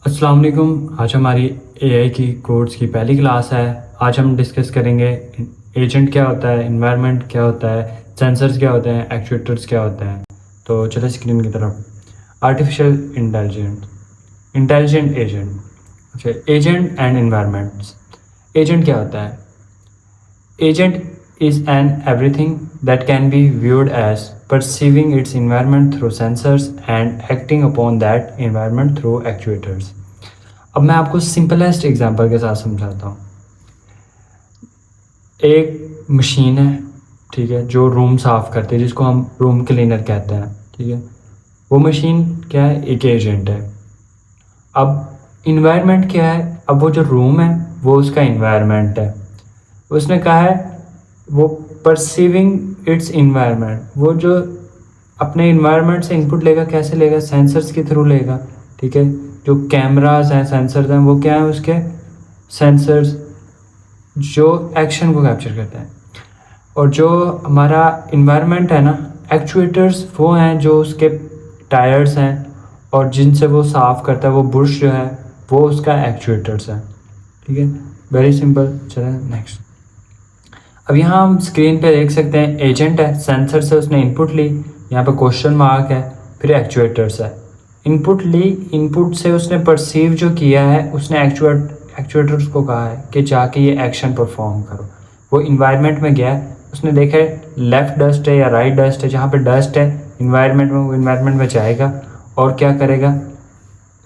अस्सलाम वालेकुम। आज हमारी एआई की कोर्स की पहली क्लास है। आज हम डिस्कस करेंगे एजेंट क्या होता है, एनवायरनमेंट क्या होता है, सेंसर्स क्या होते हैं, एक्चुएटर्स क्या होते हैं। तो चले स्क्रीन की तरफ। Artificial intelligent agent. अच्छा, एजेंट एंड एनवायरनमेंट्स। एजेंट क्या होता है? Agent is an everything that can be viewed as perceiving its environment through sensors and acting upon that environment through actuators। अब मैं आपको सिंपलेस्ट एग्जांपल के साथ समझाता हूँ। एक मशीन है, ठीक है, जो रूम साफ़ करती है, जिसको हम रूम क्लीनर कहते हैं, ठीक है। वो मशीन क्या है? एक एजेंट है। अब इन्वायरमेंट क्या है? अब वो जो रूम है वो उसका इन्वायरमेंट है। उसने कहा है वो परसीविंग इट्स इन्वायरमेंट, वो जो अपने इन्वायरमेंट से इनपुट लेगा, कैसे लेगा? सेंसर्स के थ्रू लेगा, ठीक है। जो कैमरास हैं, सेंसर्स हैं, वो क्या है? उसके सेंसर्स जो एक्शन को कैप्चर करते हैं। और जो हमारा इन्वायरमेंट है ना, एक्चुएटर्स वो हैं जो उसके टायर्स हैं और जिनसे वो साफ़ करता है, वो बुश जो है वो उसका एक्चुएटर्स है, ठीक है। Very simple. चलें नेक्स्ट। अब यहाँ हम स्क्रीन पे देख सकते हैं एजेंट है, सेंसर से उसने इनपुट ली, यहाँ पे क्वेश्चन मार्क है, फिर एक्चुएटर्स है। इनपुट ली, इनपुट से उसने परसीव जो किया है, उसने एक्चुएटर्स को कहा है कि जाके ये एक्शन परफॉर्म करो। वो इन्वायरमेंट में गया, उसने देखा लेफ़्ट डस्ट है या राइट डस्ट है। जहाँ पे डस्ट है इन्वायरमेंट में, वो इन्वायरमेंट में जाएगा और क्या करेगा?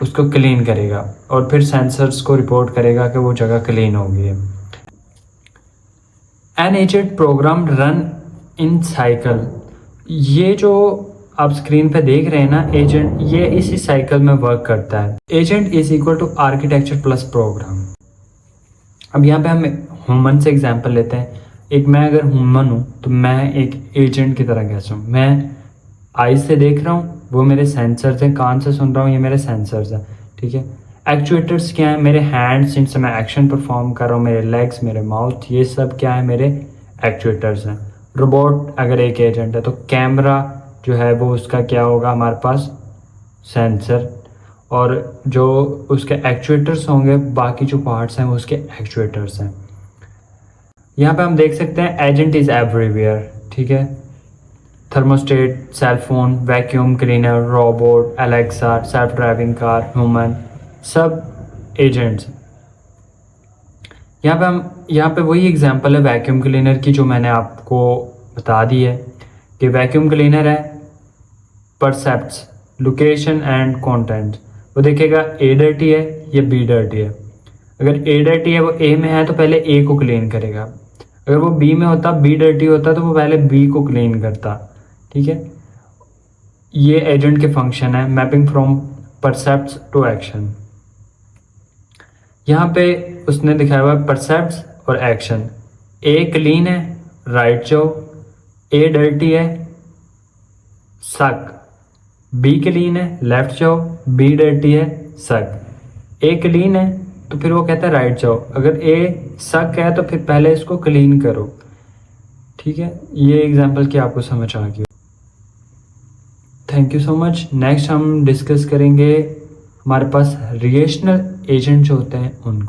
उसको क्लीन करेगा और फिर सेंसर्स को रिपोर्ट करेगा कि वो जगह क्लीन हो गई है। An agent program run in cycle. ये जो आप स्क्रीन पे देख रहे हैं ना एजेंट, ये इसी साइकिल में वर्क करता है। Agent is equal to architecture plus program. अब यहाँ पे हम ह्यूमन से एग्जांपल लेते हैं। एक मैं अगर ह्यूमन हूँ तो मैं एक एजेंट की तरह कैसे हूँ? मैं आईज से देख रहा हूँ, वो मेरे सेंसर्स हैं। कान से सुन रहा हूँ, ये मेरे सेंसर्स हैं, ठीक है। एक्चुएटर्स क्या है? मेरे हैंड्स जिनसे मैं एक्शन परफॉर्म कर रहा हूँ, मेरे लेग्स, मेरे माउथ, ये सब क्या है? मेरे एक्चुएटर्स हैं। रोबोट अगर एक एजेंट है तो कैमरा जो है वो उसका क्या होगा? हमारे पास सेंसर, और जो उसके एक्चुएटर्स होंगे, बाकी जो पार्ट्स हैं वो उसके एक्चुएटर्स हैं। यहाँ पे हम देख सकते हैं एजेंट इज़ एवरीवेयर, ठीक है। Thermostat, cellphone, vacuum cleaner, robot, Alexa, self driving car, human, सब एजेंट्स। यहाँ पे वही एग्जांपल है वैक्यूम क्लीनर की जो मैंने आपको बता दी है कि वैक्यूम क्लीनर है परसेप्ट्स लोकेशन एंड कंटेंट। वो देखेगा ए डर्टी है या बी डर्टी है। अगर ए डर्टी है, वो ए में है तो पहले ए को क्लीन करेगा। अगर वो बी में होता, बी डर्टी होता, तो वो पहले बी को क्लीन करता, ठीक है। ये एजेंट के फंक्शन है, मैपिंग फ्रॉम परसेप्ट्स टू एक्शन। यहाँ पे उसने दिखाया हुआ है परसेप्ट्स और एक्शन। ए क्लीन है, राइट जाओ। ए डर्टी है, सक। बी क्लीन है, लेफ्ट जाओ। बी डर्टी है, सक। ए क्लीन है तो फिर वो कहता है राइट जाओ। अगर ए सक है तो फिर पहले इसको क्लीन करो, ठीक है। ये एग्जांपल की आपको समझ आ गई। Thank you so much. Next हम डिस्कस करेंगे हमारे पास रिलेशनल एजेंट जो होते हैं उनको।